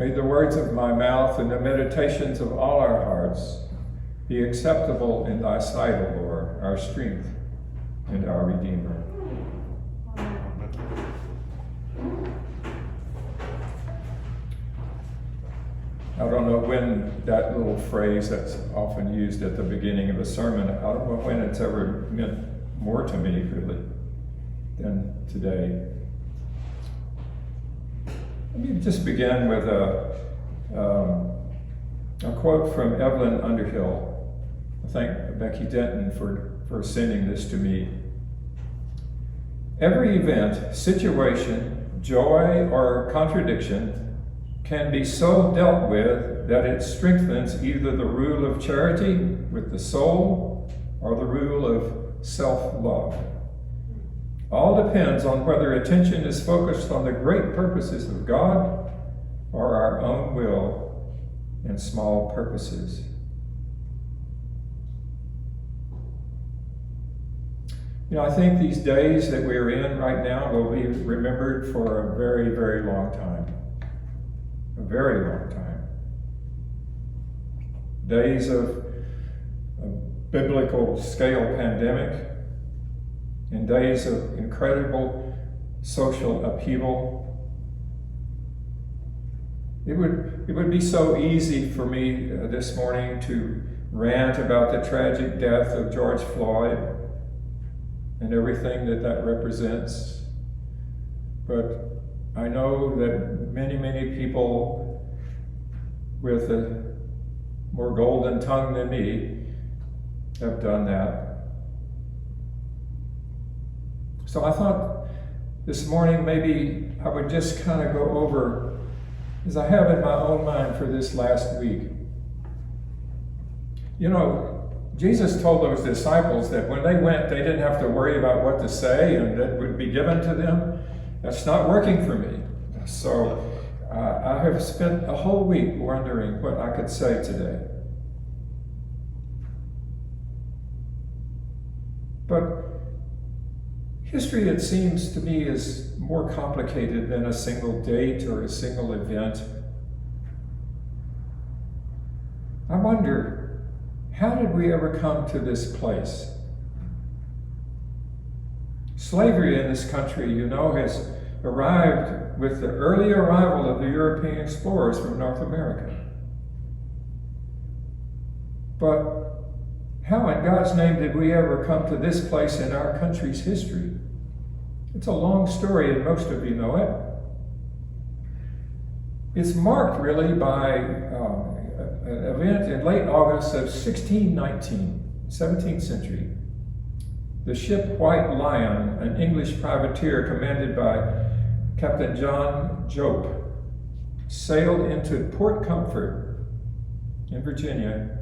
May the words of my mouth and the meditations of all our hearts be acceptable in thy sight, O Lord, our strength and our Redeemer. I don't know when that little phrase that's often used at the beginning of a sermon, I don't know when it's ever meant more to me, really, than today. Let me just begin with a quote from Evelyn Underhill. I thank Becky Denton for sending this to me. Every event, situation, joy, or contradiction can be so dealt with that it strengthens either the rule of charity with the soul or the rule of self-love. All depends on whether attention is focused on the great purposes of God or our own will and small purposes. You know, I think these days that we're in right now will be remembered for a very, very long time. A very long time. Days of a biblical scale pandemic and days of incredible social upheaval. It would be so easy for me this morning to rant about the tragic death of George Floyd and everything that represents. But I know that many, many people with a more golden tongue than me have done that. So I thought this morning maybe I would just kind of go over, as I have in my own mind for this last week. You know, Jesus told those disciples that when they went, they didn't have to worry about what to say and that would be given to them. That's not working for me. So I have spent a whole week wondering what I could say today. But history, it seems to me, is more complicated than a single date or a single event. I wonder, how did we ever come to this place? Slavery in this country, you know, has arrived with the early arrival of the European explorers from North America. But how in God's name did we ever come to this place in our country's history? It's a long story, and most of you know it. It's marked really by an event in late August of 1619, 17th century. The ship White Lion, an English privateer commanded by Captain John Jope, sailed into Port Comfort in Virginia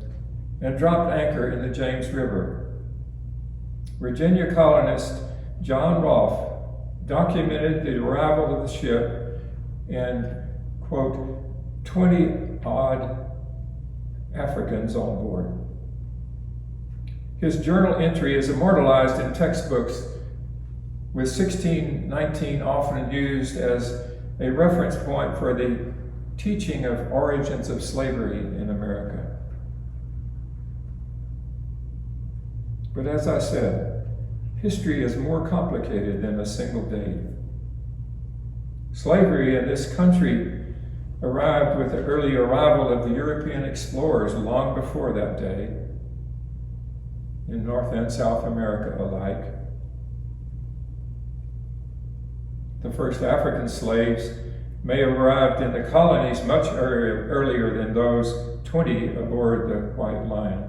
and dropped anchor in the James River. Virginia colonist John Rolfe documented the arrival of the ship and, quote, 20-odd Africans on board. His journal entry is immortalized in textbooks, with 1619 often used as a reference point for the teaching of origins of slavery in America. But as I said, history is more complicated than a single date. Slavery in this country arrived with the early arrival of the European explorers long before that day, in North and South America alike. The first African slaves may have arrived in the colonies much earlier than those 20 aboard the White Lion.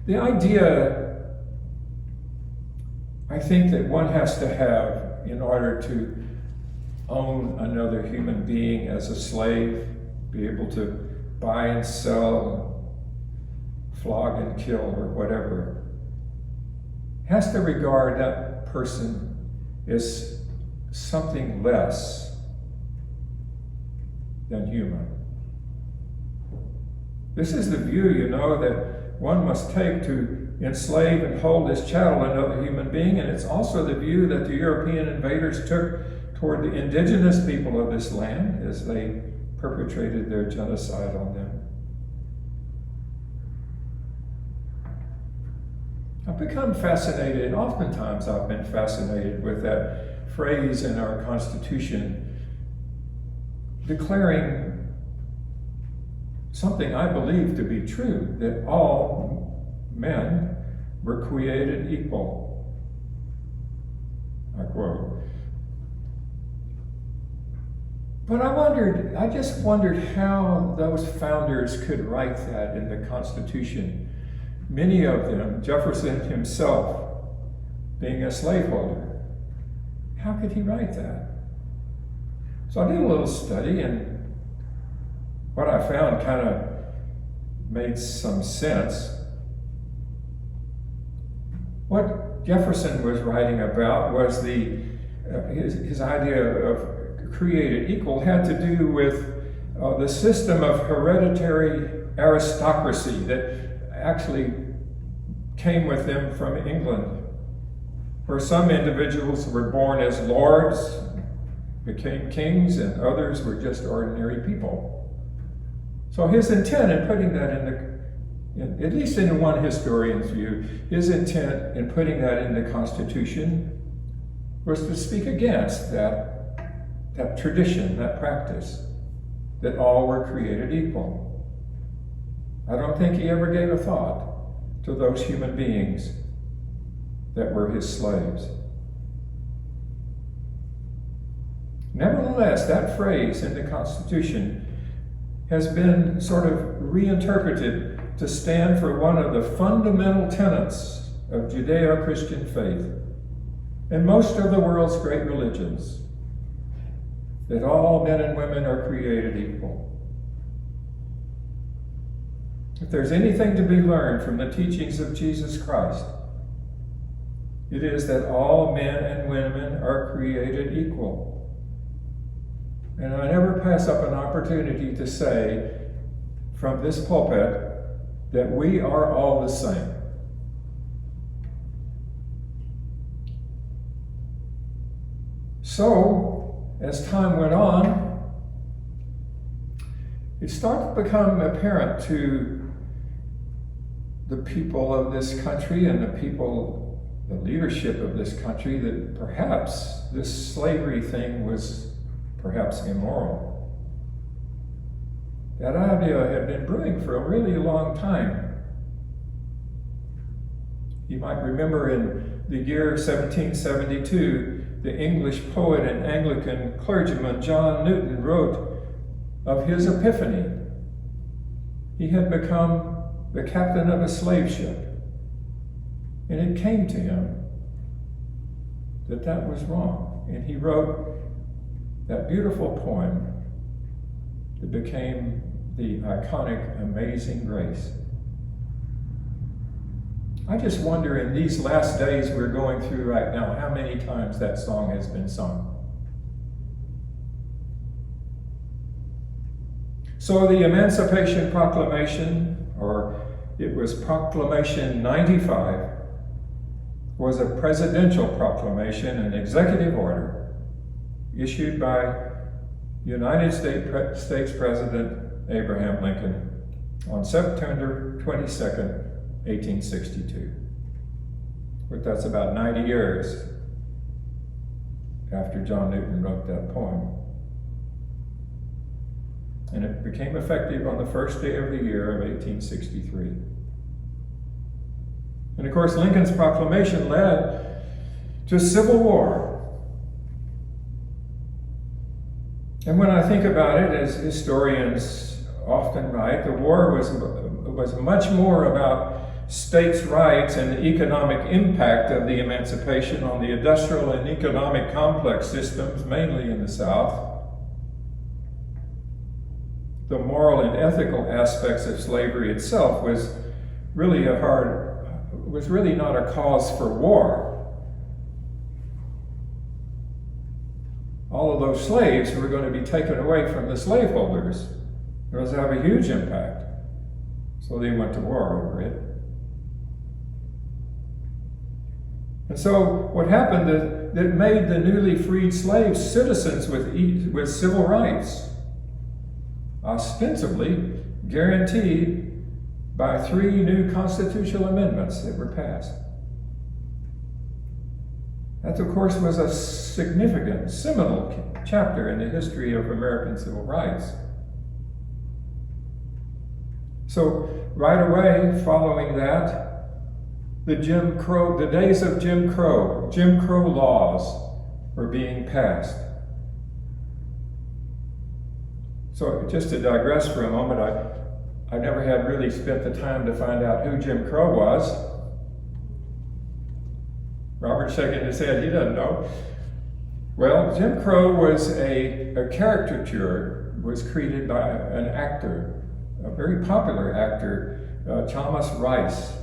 The idea, I think, that one has to have in order to own another human being as a slave, be able to buy and sell, flog and kill, or whatever, has to regard that person as something less than human. This is the view, you know, that one must take to enslave and hold as chattel another human being, and it's also the view that the European invaders took toward the indigenous people of this land as they perpetrated their genocide on them. I've become fascinated, and oftentimes I've been fascinated with that phrase in our Constitution declaring something I believe to be true, that all men were created equal. I quote. But I just wondered how those founders could write that in the Constitution. Many of them, Jefferson himself, being a slaveholder, how could he write that? So I did a little study, and what I found kind of made some sense. What Jefferson was writing about was his idea of created equal had to do with the system of hereditary aristocracy that actually came with them from England, where some individuals were born as lords, became kings, and others were just ordinary people. So his intent in putting that at least in one historian's view, his intent in putting that in the Constitution was to speak against that tradition, that practice, that all were created equal. I don't think he ever gave a thought to those human beings that were his slaves. Nevertheless, that phrase in the Constitution has been sort of reinterpreted to stand for one of the fundamental tenets of Judeo-Christian faith and most of the world's great religions, that all men and women are created equal. If there's anything to be learned from the teachings of Jesus Christ, it is that all men and women are created equal. And I never pass up an opportunity to say from this pulpit that we are all the same. So, as time went on, it started to become apparent to the people of this country and the leadership of this country, that perhaps this slavery thing was perhaps immoral. That idea had been brewing for a really long time. You might remember in the year 1772, the English poet and Anglican clergyman John Newton wrote of his epiphany. He had become the captain of a slave ship, and it came to him that was wrong. And he wrote that beautiful poem that became the iconic Amazing Grace. I just wonder in these last days we're going through right now, how many times that song has been sung. So the Emancipation Proclamation, or it was Proclamation 95, was a presidential proclamation, an executive order issued by United States President Abraham Lincoln on September 22nd, 1862. But that's about 90 years after John Newton wrote that poem. And it became effective on the first day of the year of 1863. And of course, Lincoln's proclamation led to civil war. And when I think about it, as historians often write, the war was much more about states' rights and the economic impact of the emancipation on the industrial and economic complex systems, mainly in the South. The moral and ethical aspects of slavery itself was really not a cause for war. All of those slaves who were going to be taken away from the slaveholders, it was to have a huge impact. So they went to war over it. And so what happened, that made the newly freed slaves citizens with civil rights, ostensibly guaranteed by 3 new constitutional amendments that were passed. That, of course, was a significant, seminal chapter in the history of American civil rights. So, right away, following that, the days of Jim Crow laws were being passed. So, just to digress for a moment, I never had really spent the time to find out who Jim Crow was. Robert shaking his head, he doesn't know. Well, Jim Crow was a caricature, was created by an actor, a very popular actor, Thomas Rice.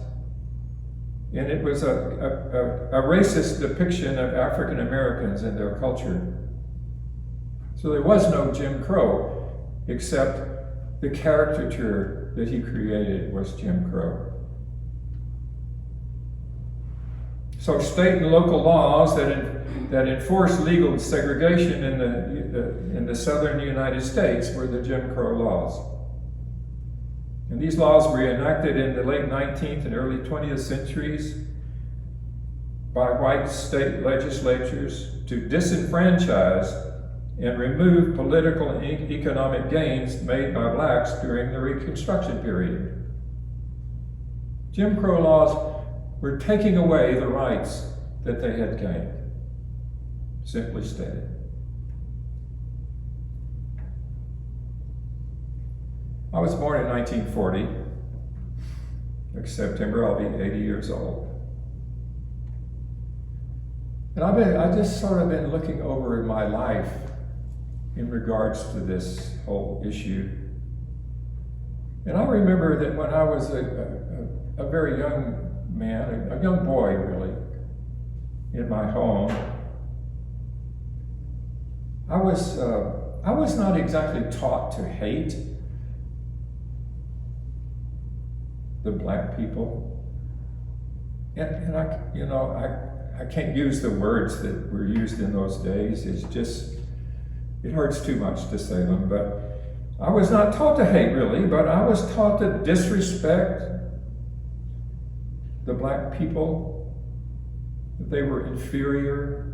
And it was a racist depiction of African Americans and their culture. So there was no Jim Crow, except the caricature that he created was Jim Crow. So state and local laws that enforce legal segregation in the southern United States were the Jim Crow laws. And these laws were enacted in the late 19th and early 20th centuries by white state legislatures to disenfranchise and remove political and economic gains made by blacks during the Reconstruction period. Jim Crow laws were taking away the rights that they had gained, simply stated. I was born in 1940. Next September, I'll be 80 years old. And I just sort of been looking over my life in regards to this whole issue. And I remember that when I was a very young man, a young boy really, in my home, I was not exactly taught to hate the black people. And I can't use the words that were used in those days. It hurts too much to say them, but I was not taught to hate really, but I was taught to disrespect the black people, that they were inferior.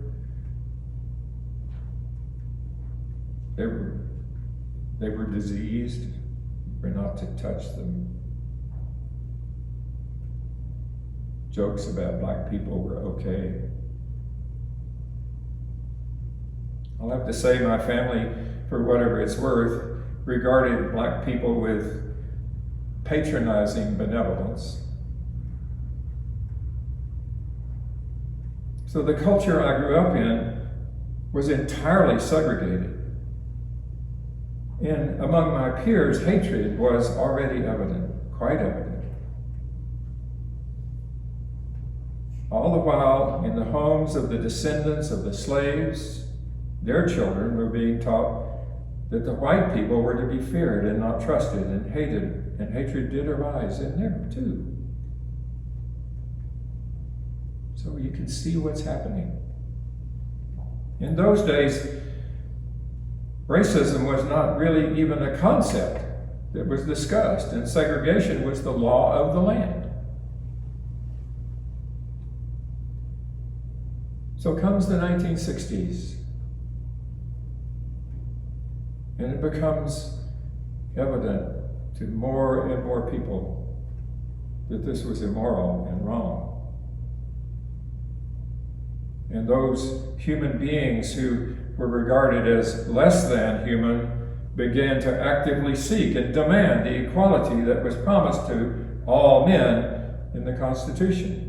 They were diseased. We're not to touch them. Jokes about black people were okay. I'll have to say my family, for whatever it's worth, regarded black people with patronizing benevolence. So the culture I grew up in was entirely segregated. And among my peers, hatred was already evident, quite evident. All the while, in the homes of the descendants of the slaves, their children were being taught that the white people were to be feared and not trusted and hated, and hatred did arise in them too. So you can see what's happening. In those days, racism was not really even a concept that was discussed, and segregation was the law of the land. So comes the 1960s, and it becomes evident to more and more people that this was immoral and wrong. And those human beings who were regarded as less than human began to actively seek and demand the equality that was promised to all men in the Constitution.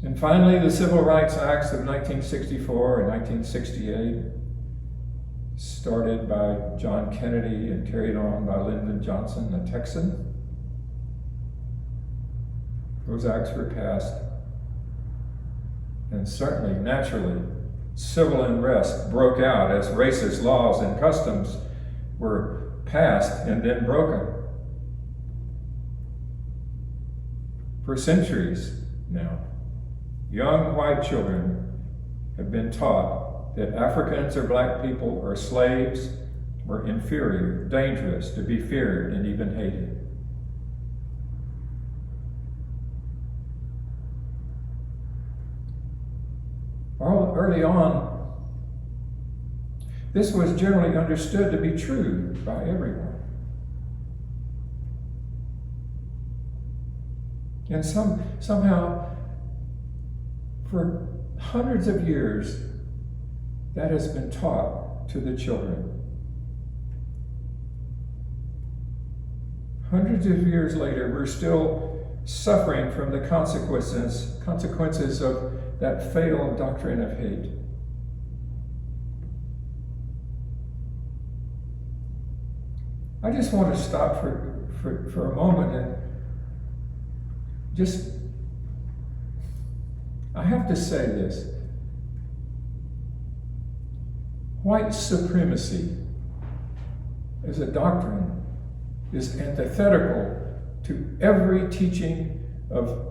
And finally, the Civil Rights Acts of 1964 and 1968, started by John Kennedy and carried on by Lyndon Johnson, a Texan. Those acts were passed. And certainly, naturally, civil unrest broke out as racist laws and customs were passed and then broken. For centuries now, young white children have been taught that Africans or black people are slaves, were inferior, dangerous, to be feared, and even hated. Early on, this was generally understood to be true by everyone. And somehow, for hundreds of years, that has been taught to the children. Hundreds of years later, we're still suffering from the consequences of that fatal doctrine of hate. I just want to stop for a moment and I have to say this. White supremacy as a doctrine is antithetical to every teaching of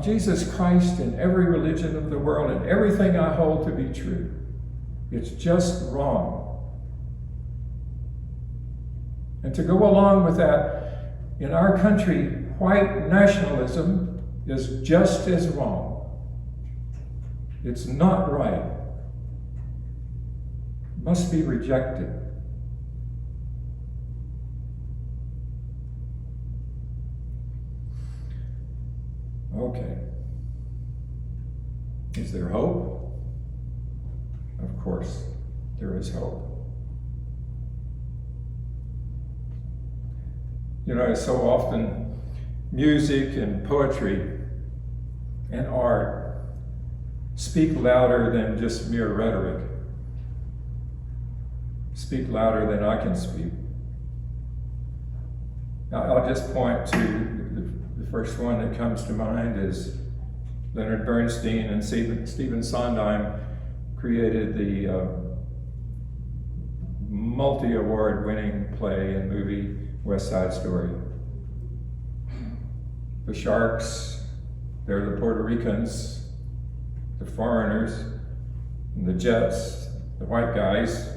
Jesus Christ and every religion of the world and everything I hold to be true. It's just wrong. And to go along with that, in our country, white nationalism is just as wrong. It's not right. It must be rejected. Okay. Is there hope? Of course, there is hope. You know, so often music and poetry and art speak louder than just mere rhetoric, speak louder than I can speak. Now, I'll just point to the first one that comes to mind is Leonard Bernstein and Stephen Sondheim created the multi-award winning play and movie West Side Story. The Sharks, they're the Puerto Ricans, the foreigners, and the Jets, the white guys.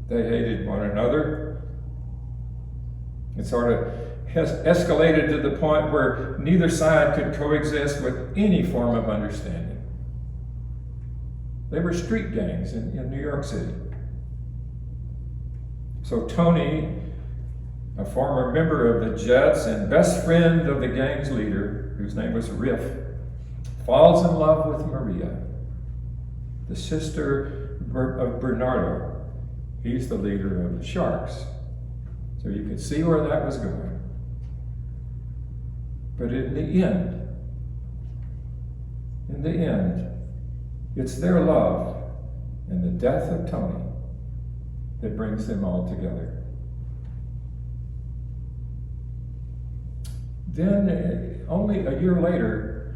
They hated one another. It sort of has escalated to the point where neither side could coexist with any form of understanding. They were street gangs in New York City. So Tony, a former member of the Jets and best friend of the gang's leader, whose name was Riff, falls in love with Maria, the sister of Bernardo. He's the leader of the Sharks. So you could see where that was going. But in the end, it's their love and the death of Tony that brings them all together. Then, only a year later,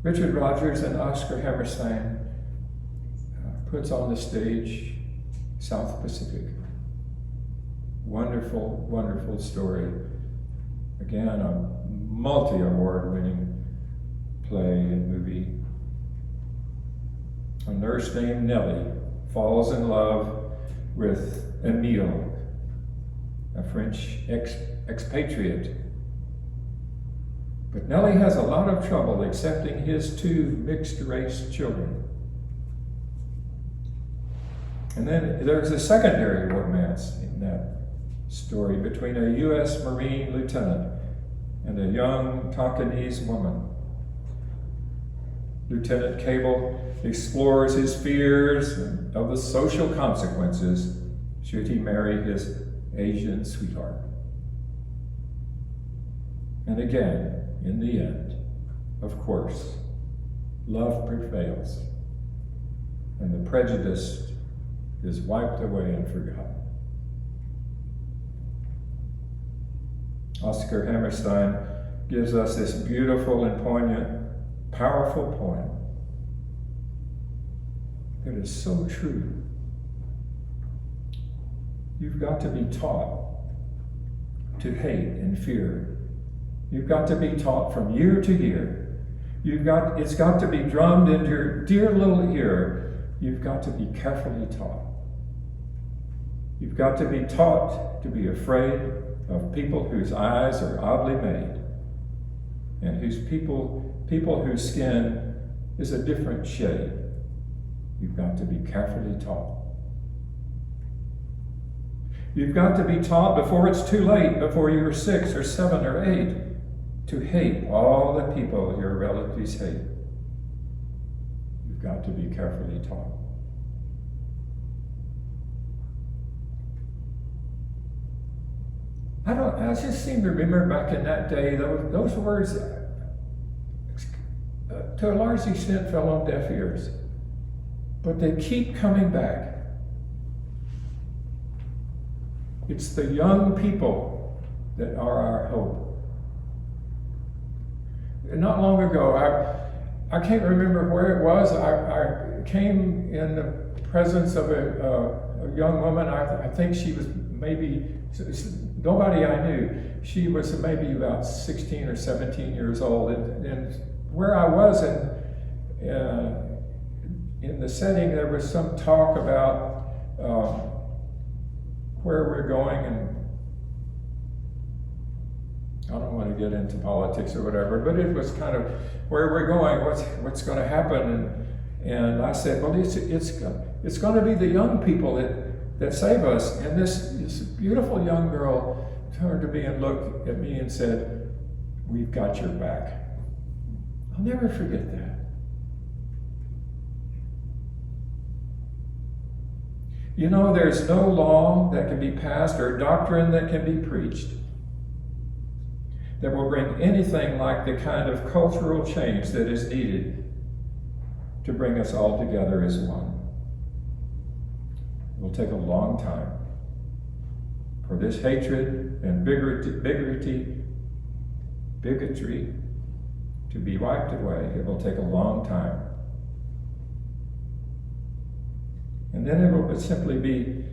Richard Rodgers and Oscar Hammerstein puts on the stage South Pacific. Wonderful, wonderful story. Again, a multi-award winning play and movie. A nurse named Nellie falls in love with Emile, a French expatriate. But Nellie has a lot of trouble accepting his two mixed-race children. And then there's a secondary romance in that story between a U.S. Marine lieutenant and a young Tonkinese woman. Lieutenant Cable explores his fears of the social consequences should he marry his Asian sweetheart. And again, in the end, of course, love prevails, and the prejudice is wiped away and forgotten. Oscar Hammerstein gives us this beautiful and poignant, powerful poem that is so true. You've got to be taught to hate and fear You've got to be taught from year to year. It's got to be drummed into your dear little ear. You've got to be carefully taught. You've got to be taught to be afraid of people whose eyes are oddly made, and people whose skin is a different shade. You've got to be carefully taught. You've got to be taught before it's too late, before you're 6 or 7 or 8, to hate all the people your relatives hate. You've got to be carefully taught. I just seem to remember back in that day, those words, to a large extent, fell on deaf ears. But they keep coming back. It's the young people that are our hope. Not long ago, I can't remember where it was. I came in the presence of a young woman. I think she was maybe, nobody I knew. She was maybe about 16 or 17 years old. And where I was in the setting, there was some talk about where we're going, and I don't want to get into politics or whatever, but it was kind of where we're going, what's going to happen, and I said, well, it's going to be the young people that save us. And this beautiful young girl turned to me and looked at me and said, "We've got your back." I'll never forget that. You know, there's no law that can be passed or doctrine that can be preached that will bring anything like the kind of cultural change that is needed to bring us all together as one. It will take a long time for this hatred and bigotry to be wiped away. It will take a long time. And then it will simply be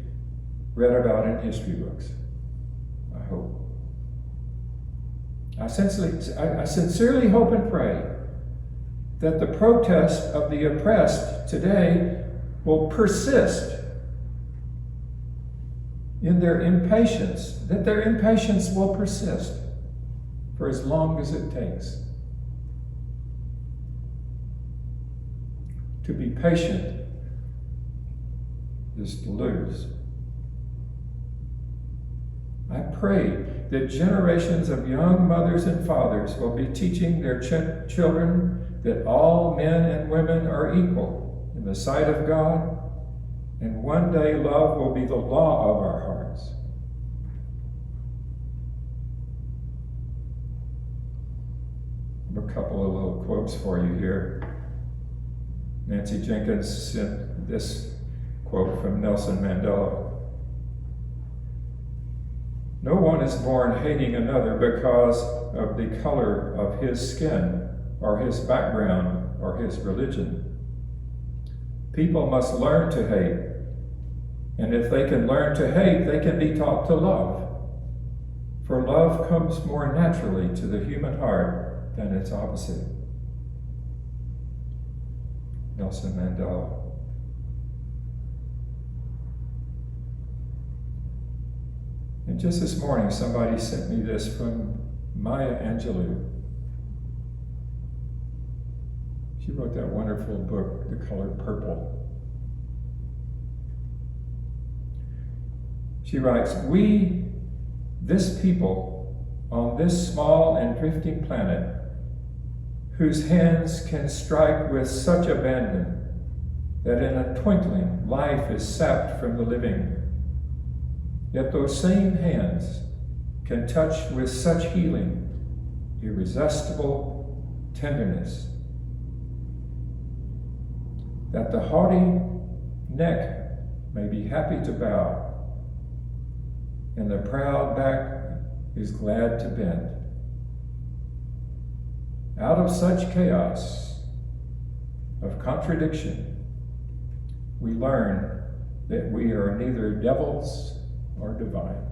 read about in history books, I hope. I sincerely hope and pray that the protest of the oppressed today will persist in their impatience, that their impatience will persist for as long as it takes. To be patient is to lose. I pray that generations of young mothers and fathers will be teaching their children that all men and women are equal in the sight of God, and one day love will be the law of our hearts. I have a couple of little quotes for you here. Nancy Jenkins sent this quote from Nelson Mandela. No one is born hating another because of the color of his skin or his background or his religion. People must learn to hate. And if they can learn to hate, they can be taught to love. For love comes more naturally to the human heart than its opposite. Nelson Mandela. And just this morning, somebody sent me this from Maya Angelou. She wrote that wonderful book, The Color Purple. She writes, "We, this people, on this small and drifting planet, whose hands can strike with such abandon that in a twinkling life is sapped from the living, yet those same hands can touch with such healing, irresistible tenderness, that the haughty neck may be happy to bow, and the proud back is glad to bend. Out of such chaos of contradiction, we learn that we are neither devils or divine."